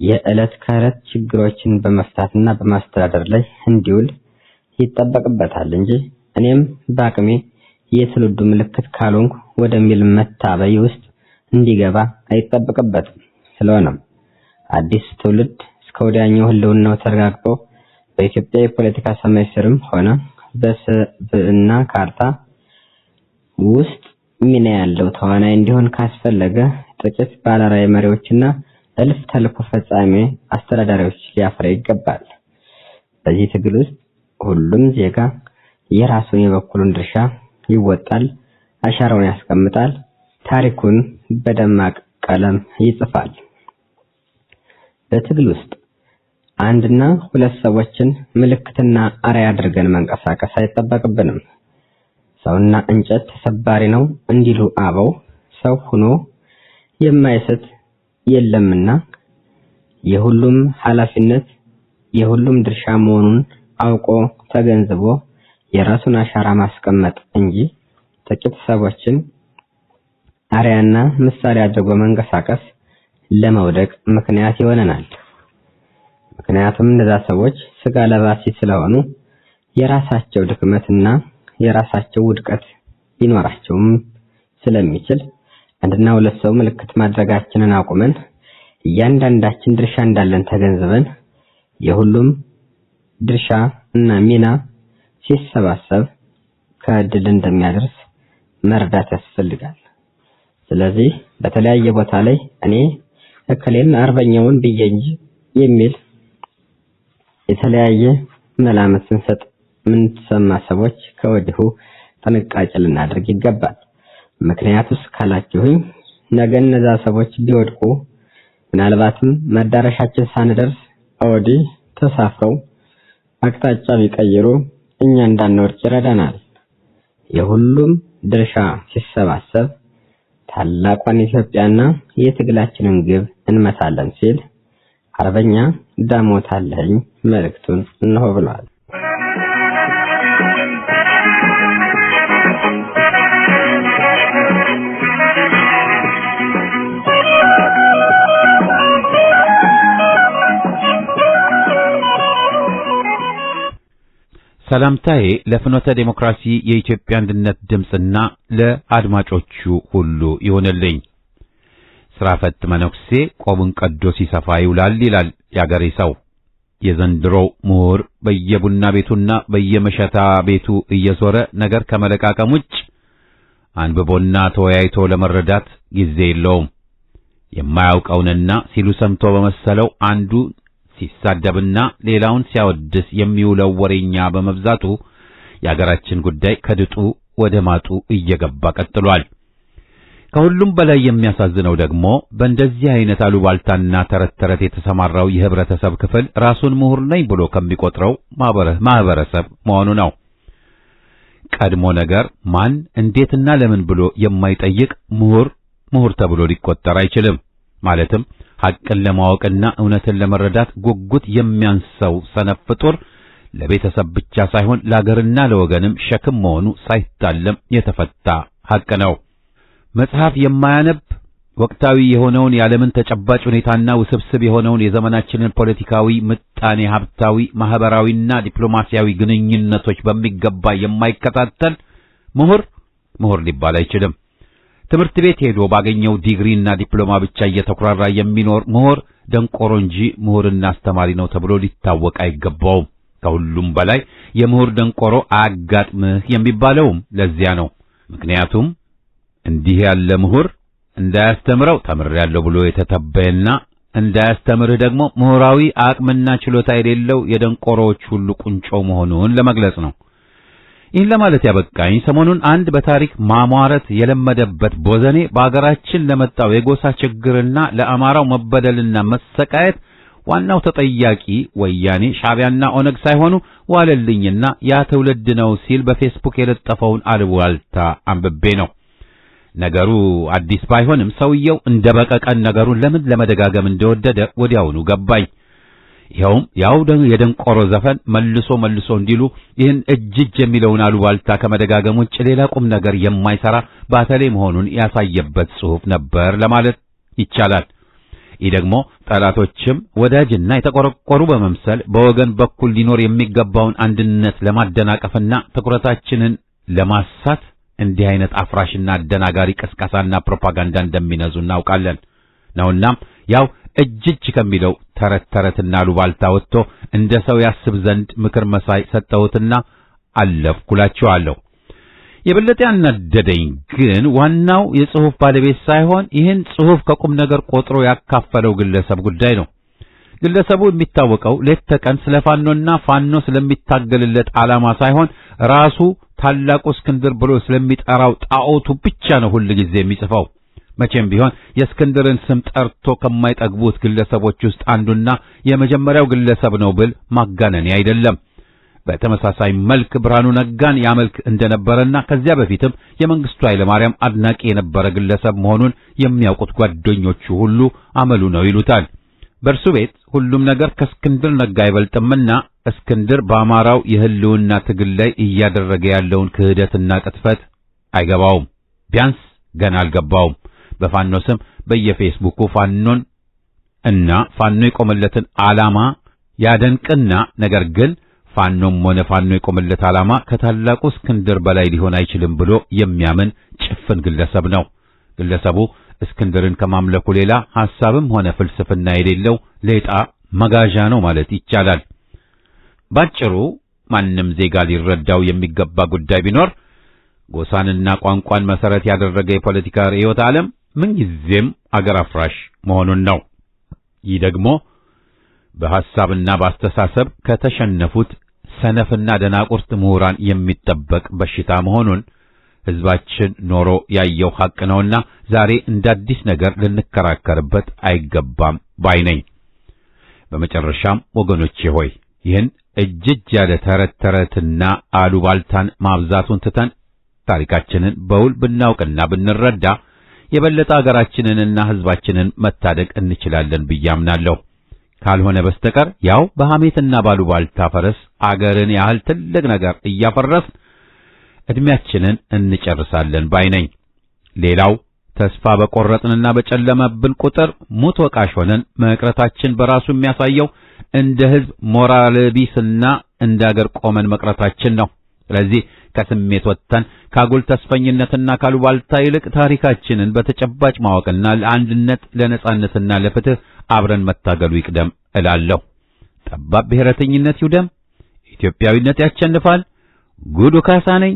የዕለት ከዕለት ችግሮችን በመፍታትና በማስተዳደር ላይ እንዲውል ይጠበቅበታል እንጂ እኔም በአቅሜ የትውልዱ ምልክት ካልሆንኩ ወደሚል መታበይ ውስጥ እንዲገባ አይጠበቅበትም። ስለሆነም አዲስ ትውልድ እስከ ወዲያኛው ህልውናው ተረጋግጦ በኢትዮጵያ የፖለቲካ ሰማይ ስርም ሆነ በስብዕና ካርታ ውስጥ ሚና ያለው ተዋናይ እንዲሆን ካስፈለገ ጥቂት ባለራዕይ መሪዎችና እልፍ ተልዕኮ ፈጻሚ አስተዳዳሪዎች ሊያፈራ ይገባል። በዚህ ትግል ውስጥ ሁሉም ዜጋ የራሱን የበኩሉን ድርሻ ይወጣል፣ አሻራውን ያስቀምጣል፣ ታሪኩን በደማቅ ቀለም ይጽፋል። በትግል ውስጥ አንድና ሁለት ሰዎችን ምልክትና አርአያ አድርገን መንቀሳቀስ አይጠበቅብንም። ሰውና እንጨት ተሰባሪ ነው እንዲሉ አበው ሰው ሆኖ የማይስት የለምና የሁሉም ኃላፊነት የሁሉም ድርሻ መሆኑን አውቆ ተገንዝቦ የራሱን አሻራ ማስቀመጥ እንጂ ጥቂት ሰዎችን አርአያና ምሳሌ አድርጎ መንቀሳቀስ ለመውደቅ ምክንያት ይሆነናል። ምክንያቱም እነዛ ሰዎች ስጋ ለባሲ ስለሆኑ የራሳቸው ድክመትና የራሳቸው ውድቀት ሊኖራቸውም ስለሚችል አንድና ሁለት ሰው ምልክት ማድረጋችንን አቁመን እያንዳንዳችን ድርሻ እንዳለን ተገንዝበን የሁሉም ድርሻ እና ሚና ሲሰባሰብ ከድል እንደሚያደርስ መረዳት ያስፈልጋል። ስለዚህ በተለያየ ቦታ ላይ እኔ እከሌን አርበኛውን ብዬ እንጂ የሚል የተለያየ መላምት ስንሰጥ ምን ተሰማ ሰዎች ከወዲሁ ጥንቃቄ ልናደርግ ይገባል። ምክንያቱስ ካላችሁኝ ነገ እነዛ ሰዎች ቢወድቁ ምናልባትም መዳረሻችን ሳንደርስ ወዲህ ተሳፍረው አቅጣጫ ቢቀይሩ እኛ እንዳንወድቅ ይረዳናል። የሁሉም ድርሻ ሲሰባሰብ ታላቋን ኢትዮጵያና የትግላችንን ግብ እንመታለን ሲል አርበኛ ዳሞት አለኝ መልእክቱን እነሆ ብሏል። ሰላምታዬ ለፍኖተ ዴሞክራሲ የኢትዮጵያ አንድነት ድምጽና ለአድማጮቹ ሁሉ ይሆንልኝ። ስራ ፈት መነኩሴ ቆቡን ቀዶ ሲሰፋ ይውላል ይላል ያገሬ ሰው። የዘንድሮው ምሁር በየቡና ቤቱና በየመሸታ ቤቱ እየዞረ ነገር ከመለቃቀም ውጭ አንብቦና ተወያይቶ ለመረዳት ጊዜ የለውም። የማያውቀውንና ሲሉ ሰምቶ በመሰለው አንዱ ሲሳደብና ሌላውን ሲያወድስ የሚውለው ወሬኛ በመብዛቱ የአገራችን ጉዳይ ከድጡ ወደ ማጡ እየገባ ቀጥሏል። ከሁሉም በላይ የሚያሳዝነው ደግሞ በእንደዚህ አይነት አሉባልታና ተረት ተረት የተሰማራው የህብረተሰብ ክፍል ራሱን ምሁር ነኝ ብሎ ከሚቆጥረው ማህበረሰብ መሆኑ ነው። ቀድሞ ነገር ማን እንዴትና ለምን ብሎ የማይጠይቅ ምሁር ተብሎ ሊቆጠር አይችልም። ማለትም ሐቅን ለማወቅና እውነትን ለመረዳት ጉጉት የሚያንሰው ሰነፍ ፍጡር ለቤተሰብ ብቻ ሳይሆን ለአገርና ለወገንም ሸክም መሆኑ ሳይታለም የተፈታ ሐቅ ነው። መጽሐፍ የማያነብ ወቅታዊ የሆነውን የዓለምን ተጨባጭ ሁኔታና ውስብስብ የሆነውን የዘመናችንን ፖለቲካዊ፣ ምጣኔ ሀብታዊ፣ ማህበራዊና ዲፕሎማሲያዊ ግንኙነቶች በሚገባ የማይከታተል ምሁር ሊባል አይችልም። ትምህርት ቤት ሄዶ ባገኘው ዲግሪና ዲፕሎማ ብቻ እየተኩራራ የሚኖር ምሁር ደንቆሮ እንጂ ምሁርና አስተማሪ ነው ተብሎ ሊታወቅ አይገባውም። ከሁሉም በላይ የምሁር ደንቆሮ አያጋጥምህ የሚባለውም ለዚያ ነው። ምክንያቱም እንዲህ ያለ ምሁር እንዳያስተምረው ተምሬያለሁ ብሎ የተተበየና እንዳያስተምርህ ደግሞ ምሁራዊ አቅምና ችሎታ የሌለው የደንቆሮዎች ሁሉ ቁንጮ መሆኑን ለመግለጽ ነው። ይህን ለማለት ያበቃኝ ሰሞኑን አንድ በታሪክ ማሟረት የለመደበት ቦዘኔ በአገራችን ለመጣው የጎሳ ችግርና ለአማራው መበደልና መሰቃየት ዋናው ተጠያቂ ወያኔ፣ ሻዕቢያና ኦነግ ሳይሆኑ ዋለልኝና ያ ትውልድ ነው ሲል በፌስቡክ የለጠፈውን አሉባልታ አንብቤ ነው። ነገሩ አዲስ ባይሆንም ሰውየው እንደ በቀቀን ነገሩን ለምን ለመደጋገም እንደወደደ ወዲያውኑ ገባኝ። ይኸውም ያው የደንቆሮ ዘፈን መልሶ እንዲሉ ይህን እጅጅ የሚለውን አሉባልታ ከመደጋገም ውጭ ሌላ ቁም ነገር የማይሰራ ባተሌ መሆኑን ያሳየበት ጽሑፍ ነበር ለማለት ይቻላል። ይህ ደግሞ ጠላቶችም ወዳጅና የተቆረቆሩ በመምሰል በወገን በኩል ሊኖር የሚገባውን አንድነት ለማደናቀፍና ትኩረታችንን ለማሳት እንዲህ አይነት አፍራሽና አደናጋሪ ቅስቀሳና ፕሮፓጋንዳ እንደሚነዙ እናውቃለን ነውና ያው እጅጅ ከሚለው ተረትና ሉባልታ ወጥቶ እንደ ሰው ያስብ ዘንድ ምክር መሳይ ሰጠሁትና አለፍኩላችኋለሁ። የበለጠ ያናደደኝ ግን ዋናው የጽሑፍ ባለቤት ሳይሆን ይህን ጽሑፍ ከቁም ነገር ቆጥሮ ያካፈለው ግለሰብ ጉዳይ ነው። ግለሰቡ የሚታወቀው ሌት ተቀን ስለ ፋኖና ፋኖ ስለሚታገልለት ዓላማ ሳይሆን ራሱ ታላቁ እስክንድር ብሎ ስለሚጠራው ጣዖቱ ብቻ ነው ሁሉ ጊዜ የሚጽፈው። መቼም ቢሆን የእስክንድርን ስም ጠርቶ ከማይጠግቡት ግለሰቦች ውስጥ አንዱና የመጀመሪያው ግለሰብ ነው ብል ማጋነኔ አይደለም። በተመሳሳይ መልክ ብርሃኑ ነጋን ያመልክ እንደነበረና ከዚያ በፊትም የመንግስቱ ኃይለማርያም አድናቂ የነበረ ግለሰብ መሆኑን የሚያውቁት ጓደኞቹ ሁሉ አመሉ ነው ይሉታል። በእርሱ ቤት ሁሉም ነገር ከእስክንድር ነጋ አይበልጥምና እስክንድር በአማራው የህልውና ትግል ላይ እያደረገ ያለውን ክህደትና ቅጥፈት አይገባውም። ቢያንስ ገና አልገባውም። በፋኖ ስም በየፌስቡኩ ፋኖን እና ፋኖ የቆመለትን ዓላማ ያደንቅና ነገር ግን ፋኖም ሆነ ፋኖ የቆመለት ዓላማ ከታላቁ እስክንድር በላይ ሊሆን አይችልም ብሎ የሚያምን ጭፍን ግለሰብ ነው። ግለሰቡ እስክንድርን ከማምለኩ ሌላ ሐሳብም ሆነ ፍልስፍና የሌለው ሌጣ መጋዣ ነው ማለት ይቻላል። ባጭሩ ማንም ዜጋ ሊረዳው የሚገባ ጉዳይ ቢኖር ጎሳንና ቋንቋን መሰረት ያደረገ የፖለቲካ ርዕዮተ ዓለም ምንጊዜም አገር አፍራሽ መሆኑን ነው። ይህ ደግሞ በሐሳብና በአስተሳሰብ ከተሸነፉት ሰነፍና ደናቁርት ምሁራን የሚጠበቅ በሽታ መሆኑን ሕዝባችን ኖሮ ያየው ሐቅ ነውና ዛሬ እንደ አዲስ ነገር ልንከራከርበት አይገባም ባይ ነኝ። በመጨረሻም ወገኖቼ ሆይ ይህን እጅግ ያለ ተረትና አሉባልታን ማብዛቱን ትተን ታሪካችንን በውል ብናውቅና ብንረዳ የበለጠ አገራችንንና ሕዝባችንን መታደግ እንችላለን ብዬ አምናለሁ። ካልሆነ በስተቀር ያው በሐሜትና ባሉባልታ ፈረስ አገርን ያህል ትልቅ ነገር እያፈረስን እድሜያችንን እንጨርሳለን ባይ ነኝ። ሌላው ተስፋ በቆረጥንና በጨለመብን ቁጥር ሙት ወቃሽ ሆነን መቅረታችን በራሱ የሚያሳየው እንደ ሕዝብ ሞራል ቢስና እንደ አገር ቆመን መቅረታችን ነው። ስለዚህ ከስሜት ወጥተን ካጉል ተስፈኝነትና ካሉባልታ ይልቅ ታሪካችንን በተጨባጭ ማወቅና ለአንድነት ለነጻነትና ለፍትህ አብረን መታገሉ ይቅደም እላለሁ። ጠባብ ብሔረተኝነት ይውደም፣ ኢትዮጵያዊነት ያሸንፋል። ጉዱ ካሳ ነኝ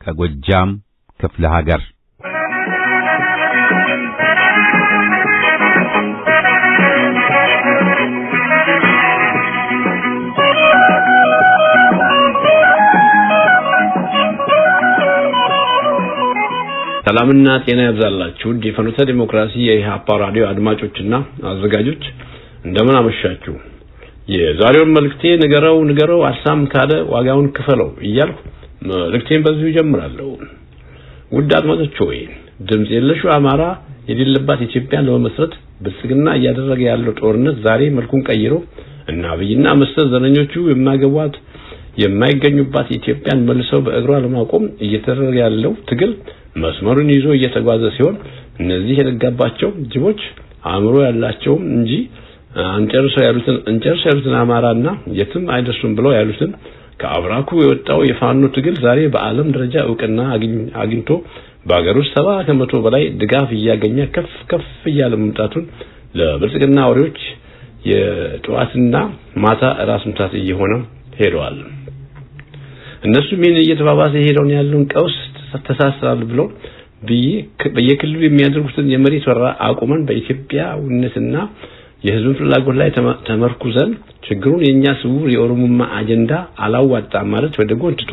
ከጎጃም ክፍለ ሀገር። ሰላምና ጤና ያብዛላችሁ። የፍኖተ ዲሞክራሲ የኢሃፓ ራዲዮ አድማጮችና አዘጋጆች እንደምን አመሻችሁ። የዛሬውን መልእክቴ ንገረው አሳም ካለ ዋጋውን ክፈለው እያልኩ መልእክቴን በዚሁ ጀምራለሁ። ውድ አድማጮች ሆይ ድምጽ የለሹ አማራ የሌለባት ኢትዮጵያን ለመመስረት ብልጽግና እያደረገ ያለው ጦርነት ዛሬ መልኩን ቀይሮ እና አብይና መሰል ዘረኞቹ የማይገኙባት ኢትዮጵያን መልሰው በእግሯ ለማቆም እየተደረገ ያለው ትግል መስመሩን ይዞ እየተጓዘ ሲሆን እነዚህ የደጋባቸው ጅቦች አእምሮ ያላቸው እንጂ አንጨርሰው ያሉትን አማራና የትም አይደርሱም ብለው ያሉትን ከአብራኩ የወጣው የፋኖ ትግል ዛሬ በዓለም ደረጃ ዕውቅና አግኝቶ በአገር ውስጥ 70% በላይ ድጋፍ እያገኘ ከፍ እያለ መምጣቱን ለብልጽግና ወሬዎች የጧትና ማታ ራስ ምታት እየሆነ ሄደዋል። እነሱ ምን እየተባባሰ ሄደውን ያለውን ቀውስ ተሳስራል ብለው በየክልሉ የሚያደርጉትን የመሬት ወረራ አቁመን በኢትዮጵያዊነትና የሕዝብ ፍላጎት ላይ ተመርኩዘን ችግሩን የኛ ስውር የኦሮሞማ አጀንዳ አላዋጣ ማለት ወደ ጎን ትቶ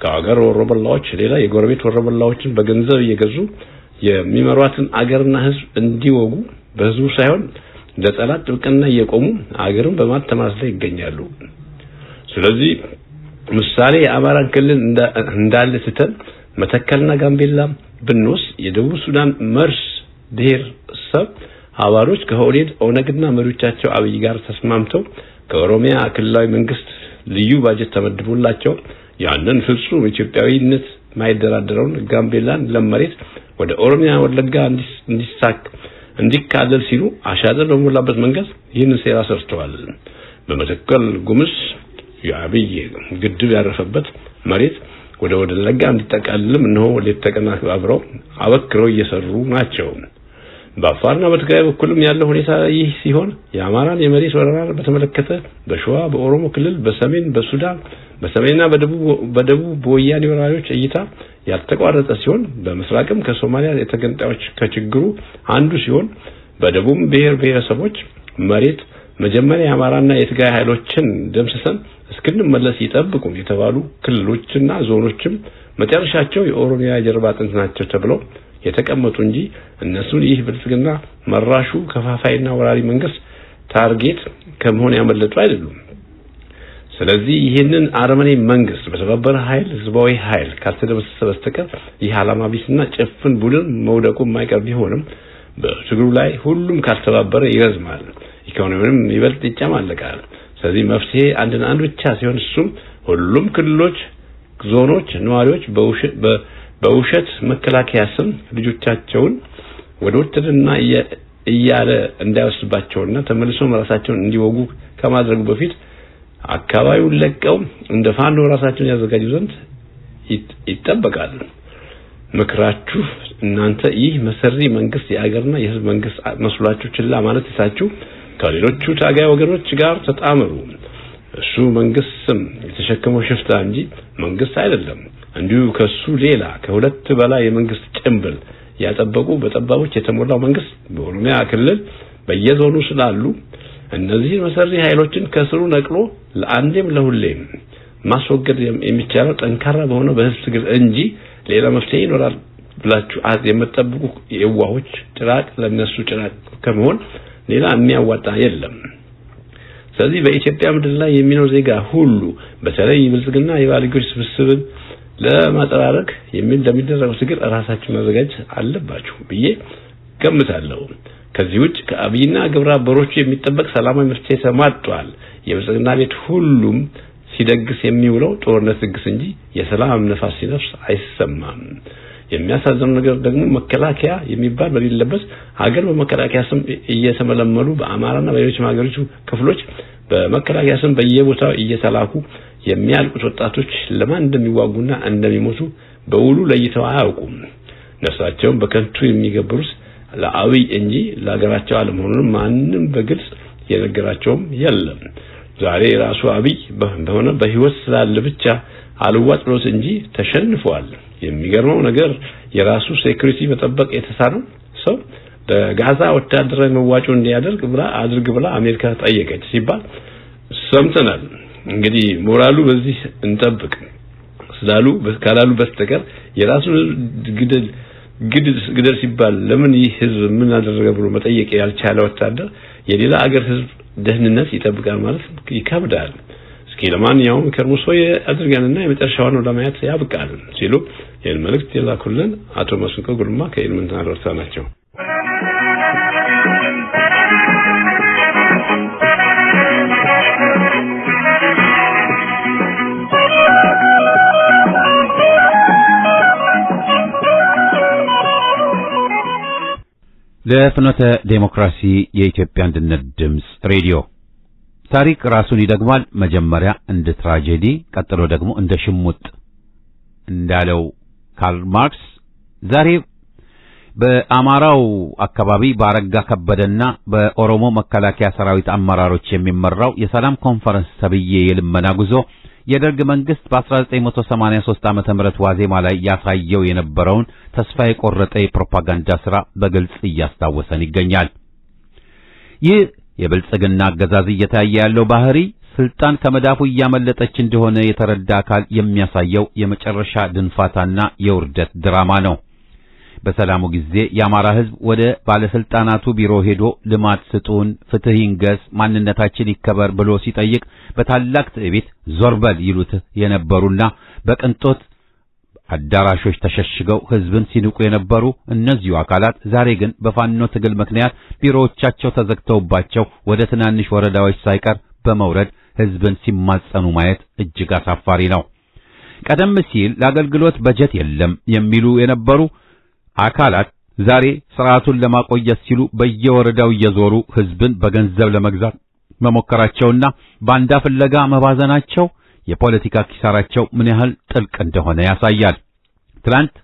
ከአገር ወሮበላዎች ሌላ የጎረቤት ወሮበላዎችን በገንዘብ እየገዙ የሚመሯትን አገርና ሕዝብ እንዲወጉ በህዝቡ ሳይሆን ለጠላት ጥብቅና እየቆሙ አገርን በማተማስ ላይ ይገኛሉ። ስለዚህ ምሳሌ የአማራን ክልል እንዳለ ስተን መተከልና ጋምቤላ ብንወስ የደቡብ ሱዳን መርስ ብሔረሰብ አባሎች ከኦህዴድ ኦነግና መሪዎቻቸው አብይ ጋር ተስማምተው ከኦሮሚያ ክልላዊ መንግስት ልዩ ባጀት ተመድቦላቸው ያንን ፍጹም ኢትዮጵያዊነት ማይደራደረውን ጋምቤላን ለመሬት ወደ ኦሮሚያ ወለጋ እንዲካለል ሲሉ አሻጥር በሞላበት መንገድ ይህን ሴራ ሰርተዋል። በመተከል ጉምስ የአብይ ግድብ ያረፈበት መሬት ወደ ወለጋ እንዲጠቃልልም ነው ለተቀና አብረው አበክረው እየሰሩ ናቸው። በአፋርና በትግራይ በኩልም ያለው ሁኔታ ይህ ሲሆን የአማራን የመሬት ወረራ በተመለከተ በሸዋ በኦሮሞ ክልል በሰሜን በሱዳን በሰሜንና በደቡብ በወያኔ ወራሪዎች እይታ ያልተቋረጠ ሲሆን በመስራቅም ከሶማሊያ የተገንጣዮች ከችግሩ አንዱ ሲሆን በደቡብ ብሔረሰቦች መሬት መጀመሪያ የአማራና የትግራይ ኃይሎችን ደምስሰን እስክንመለስ ይጠብቁም የተባሉ ክልሎችና ዞኖችም መጨረሻቸው የኦሮሚያ ጀርባ አጥንት ናቸው ተብለው የተቀመጡ እንጂ እነሱን ይህ ብልጽግና መራሹ ከፋፋይና ወራሪ መንግስት ታርጌት ከመሆን ያመለጡ አይደሉም። ስለዚህ ይህንን አረመኔ መንግስት በተባበረ ኃይል ህዝባዊ ኃይል ካልተደመሰሰ በስተቀር ይህ ዓላማ ቢስና ጭፍን ቡድን መውደቁ የማይቀር ቢሆንም በትግሉ ላይ ሁሉም ካልተባበረ ይረዝማል፣ ኢኮኖሚውም ይበልጥ ይጨማለቃል። ስለዚህ መፍትሄ አንድ ብቻ ሲሆን እሱም ሁሉም ክልሎች፣ ዞኖች ነዋሪዎች በውሸት መከላከያ ስም ልጆቻቸውን ወደ ውትድርና እያለ እንዳይወስድባቸውና ተመልሶ ራሳቸውን እንዲወጉ ከማድረጉ በፊት አካባቢውን ለቀው እንደ ፋኖ ራሳቸውን ያዘጋጁ ዘንድ ይጠበቃል። ምክራችሁ እናንተ ይህ መሰሪ መንግስት የአገርና የህዝብ መንግስት መስሏችሁ ችላ ማለት ይሳችሁ ከሌሎቹ ታጋይ ወገኖች ጋር ተጣመሩ። እሱ መንግስት ስም የተሸከመው ሽፍታ እንጂ መንግስት አይደለም። እንዲሁ ከሱ ሌላ ከሁለት በላይ የመንግስት ጭምብል ያጠበቁ በጠባቦች የተሞላው መንግስት በኦሮሚያ ክልል በየዞኑ ስላሉ እነዚህ መሰሪ ኃይሎችን ከስሩ ነቅሎ ለአንዴም ለሁሌም ማስወገድ የሚቻለው ጠንካራ በሆነ በህዝብ ትግል እንጂ ሌላ መፍትሄ ይኖራል ብላችሁ የምትጠብቁ የዋሆች ጭራቅ ለነሱ ጭራቅ ከመሆን ሌላ የሚያዋጣ የለም። ስለዚህ በኢትዮጵያ ምድር ላይ የሚኖር ዜጋ ሁሉ በተለይ ብልጽግና የባለጌዎች ስብስብን ለማጠራረቅ እንደሚደረገው ትግል ራሳችሁ ማዘጋጀት አለባችሁ ብዬ ገምታለሁ። ከዚህ ውጭ ከአብይና ግብረ አበሮቹ የሚጠበቅ ሰላማዊ መፍትሄ ተሟጧል። የብልጽግና ቤት ሁሉም ሲደግስ የሚውለው ጦርነት ድግስ እንጂ የሰላም ነፋስ ሲነፍስ አይሰማም። የሚያሳዝነው ነገር ደግሞ መከላከያ የሚባል በሌለበት ሀገር በመከላከያ ስም እየተመለመሉ በአማራና በሌሎች ሀገሮች ክፍሎች በመከላከያ ስም በየቦታው እየተላኩ የሚያልቁት ወጣቶች ለማን እንደሚዋጉና እንደሚሞቱ በውሉ ለይተው አያውቁም። ነፍሳቸውን በከንቱ የሚገብሩት ለአብይ እንጂ ለሀገራቸው አለመሆኑን ማንም በግልጽ የነገራቸውም የለም። ዛሬ ራሱ አብይ በህይወት ስላለ ብቻ አልዋጥሎት እንጂ ተሸንፏል። የሚገርመው ነገር የራሱ ሴኩሪቲ መጠበቅ የተሳነው ሰው በጋዛ ወታደራዊ መዋጮ እንዲያደርግ ብላ አሜሪካ ጠየቀች ሲባል ሰምተናል። እንግዲህ ሞራሉ በዚህ እንጠብቅ ካላሉ በስተቀር የራሱ ግድል ሲባል ለምን ይህ ህዝብ ምን አደረገ ብሎ መጠየቅ ያልቻለ ወታደር የሌላ ሀገር ህዝብ ደህንነት ይጠብቃል ማለት ይከብዳል። እስኪ ለማንኛውም ከርሙሶ ያድርገንና የመጨረሻውን ለማየት ያብቃል ሲሉ ይህን መልእክት የላኩልን አቶ መስንቆ ጉልማ ከኤልመንታና ሮታ ናቸው። ለፍኖተ ዴሞክራሲ የኢትዮጵያ አንድነት ድምጽ ሬዲዮ ታሪክ ራሱን ይደግማል። መጀመሪያ እንደ ትራጀዲ፣ ቀጥሎ ደግሞ እንደ ሽሙጥ እንዳለው ካርል ማርክስ ዛሬ በአማራው አካባቢ ባረጋ ከበደና በኦሮሞ መከላከያ ሰራዊት አመራሮች የሚመራው የሰላም ኮንፈረንስ ተብዬ የልመና ጉዞ የደርግ መንግስት በ1983 ዓመተ ምህረት ዋዜማ ላይ ያሳየው የነበረውን ተስፋ የቆረጠ የፕሮፓጋንዳ ሥራ በግልጽ እያስታወሰን ይገኛል። ይህ የብልጽግና አገዛዝ እየታየ ያለው ባህሪ ስልጣን ከመዳፉ እያመለጠች እንደሆነ የተረዳ አካል የሚያሳየው የመጨረሻ ድንፋታና የውርደት ድራማ ነው። በሰላሙ ጊዜ የአማራ ሕዝብ ወደ ባለስልጣናቱ ቢሮ ሄዶ ልማት ስጡን፣ ፍትህ ይንገስ፣ ማንነታችን ይከበር ብሎ ሲጠይቅ በታላቅ ትዕቢት ዞርበል ይሉት የነበሩና በቅንጦት አዳራሾች ተሸሽገው ሕዝብን ሲንቁ የነበሩ እነዚሁ አካላት ዛሬ ግን በፋኖ ትግል ምክንያት ቢሮዎቻቸው ተዘግተውባቸው ወደ ትናንሽ ወረዳዎች ሳይቀር በመውረድ ሕዝብን ሲማጸኑ ማየት እጅግ አሳፋሪ ነው። ቀደም ሲል ለአገልግሎት በጀት የለም የሚሉ የነበሩ አካላት ዛሬ ስርዓቱን ለማቆየት ሲሉ በየወረዳው እየዞሩ ሕዝብን በገንዘብ ለመግዛት መሞከራቸውና ባንዳ ፍለጋ መባዘናቸው የፖለቲካ ኪሳራቸው ምን ያህል ጥልቅ እንደሆነ ያሳያል። ትላንት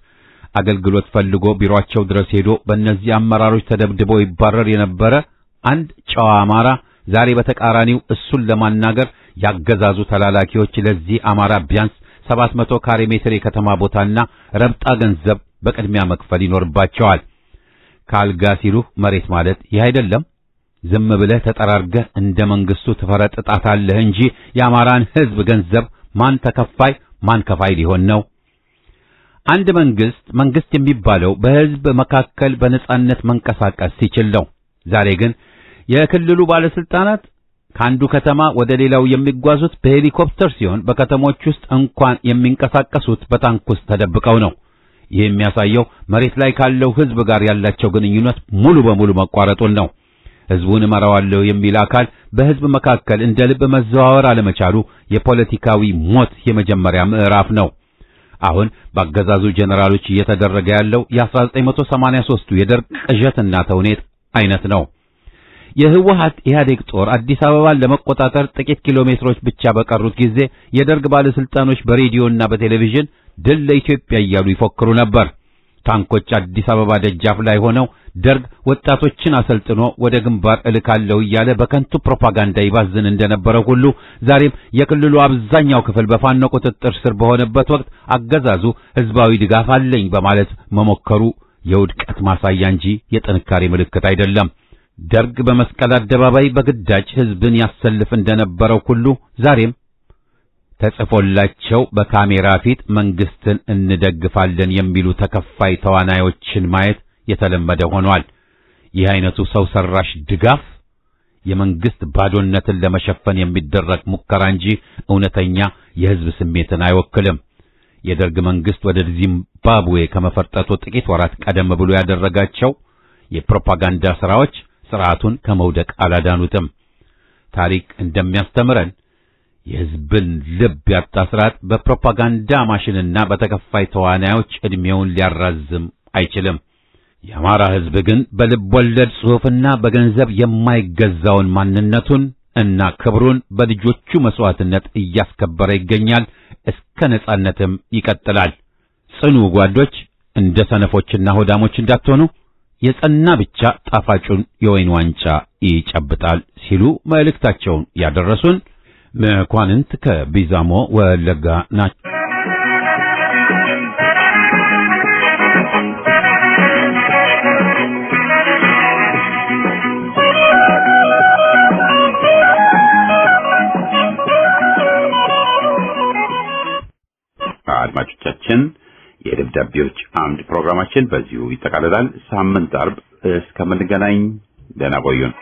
አገልግሎት ፈልጎ ቢሮአቸው ድረስ ሄዶ በእነዚህ አመራሮች ተደብድቦ ይባረር የነበረ አንድ ጨዋ አማራ ዛሬ በተቃራኒው እሱን ለማናገር ያገዛዙ ተላላኪዎች ለዚህ አማራ ቢያንስ 700 ካሬ ሜትር የከተማ ቦታና ረብጣ ገንዘብ በቅድሚያ መክፈል ይኖርባቸዋል። ካልጋ ሲሉ መሬት ማለት ይህ አይደለም። ዝም ብለህ ተጠራርገህ እንደ መንግስቱ ትፈረጥጣታለህ እንጂ የአማራን ሕዝብ ገንዘብ ማን ተከፋይ ማን ከፋይ ሊሆን ነው? አንድ መንግስት የሚባለው በህዝብ መካከል በነጻነት መንቀሳቀስ ሲችል ነው። ዛሬ ግን የክልሉ ባለስልጣናት ከአንዱ ከተማ ወደ ሌላው የሚጓዙት በሄሊኮፕተር ሲሆን በከተሞች ውስጥ እንኳን የሚንቀሳቀሱት በታንክ ውስጥ ተደብቀው ነው። ይህ የሚያሳየው መሬት ላይ ካለው ህዝብ ጋር ያላቸው ግንኙነት ሙሉ በሙሉ መቋረጡን ነው። ህዝቡን እመራዋለሁ የሚል አካል በህዝብ መካከል እንደ ልብ መዘዋወር አለመቻሉ የፖለቲካዊ ሞት የመጀመሪያ ምዕራፍ ነው። አሁን በአገዛዙ ጀነራሎች እየተደረገ ያለው የ1983ቱ የደርግ ቅዠትና ተውኔት አይነት ነው። የህወሓት ኢህአዴግ ጦር አዲስ አበባን ለመቆጣጠር ጥቂት ኪሎ ሜትሮች ብቻ በቀሩት ጊዜ የደርግ ባለስልጣኖች በሬዲዮና በቴሌቪዥን ድል ለኢትዮጵያ እያሉ ይፎክሩ ነበር። ታንኮች አዲስ አበባ ደጃፍ ላይ ሆነው ደርግ ወጣቶችን አሰልጥኖ ወደ ግንባር እልካለሁ እያለ በከንቱ ፕሮፓጋንዳ ይባዝን እንደነበረው ሁሉ ዛሬም የክልሉ አብዛኛው ክፍል በፋኖ ቁጥጥር ስር በሆነበት ወቅት አገዛዙ ህዝባዊ ድጋፍ አለኝ በማለት መሞከሩ የውድቀት ማሳያ እንጂ የጥንካሬ ምልክት አይደለም። ደርግ በመስቀል አደባባይ በግዳጅ ህዝብን ያሰልፍ እንደነበረው ሁሉ ዛሬም ተጽፎላቸው በካሜራ ፊት መንግስትን እንደግፋለን የሚሉ ተከፋይ ተዋናዮችን ማየት የተለመደ ሆኗል። ይህ አይነቱ ሰው ሰራሽ ድጋፍ የመንግስት ባዶነትን ለመሸፈን የሚደረግ ሙከራ እንጂ እውነተኛ የህዝብ ስሜትን አይወክልም። የደርግ መንግስት ወደ ዚምባብዌ ከመፈርጠጡ ጥቂት ወራት ቀደም ብሎ ያደረጋቸው የፕሮፓጋንዳ ስራዎች ስርዓቱን ከመውደቅ አላዳኑትም። ታሪክ እንደሚያስተምረን የህዝብን ልብ ያጣ ስርዓት በፕሮፓጋንዳ ማሽንና በተከፋይ ተዋናዮች እድሜውን ሊያራዝም አይችልም። የአማራ ህዝብ ግን በልብ ወለድ ጽሑፍና በገንዘብ የማይገዛውን ማንነቱን እና ክብሩን በልጆቹ መስዋዕትነት እያስከበረ ይገኛል። እስከ ነጻነትም ይቀጥላል። ጽኑ ጓዶች፣ እንደ ሰነፎችና ሆዳሞች እንዳትሆኑ፣ የጸና ብቻ ጣፋጩን የወይን ዋንጫ ይጨብጣል ሲሉ መልእክታቸውን ያደረሱን መኳንንት ከቢዛሞ ወለጋ ናቸው። አድማጮቻችን የደብዳቤዎች አምድ ፕሮግራማችን በዚሁ ይጠቃልላል። ሳምንት አርብ እስከምንገናኝ ደህና ቆዩን።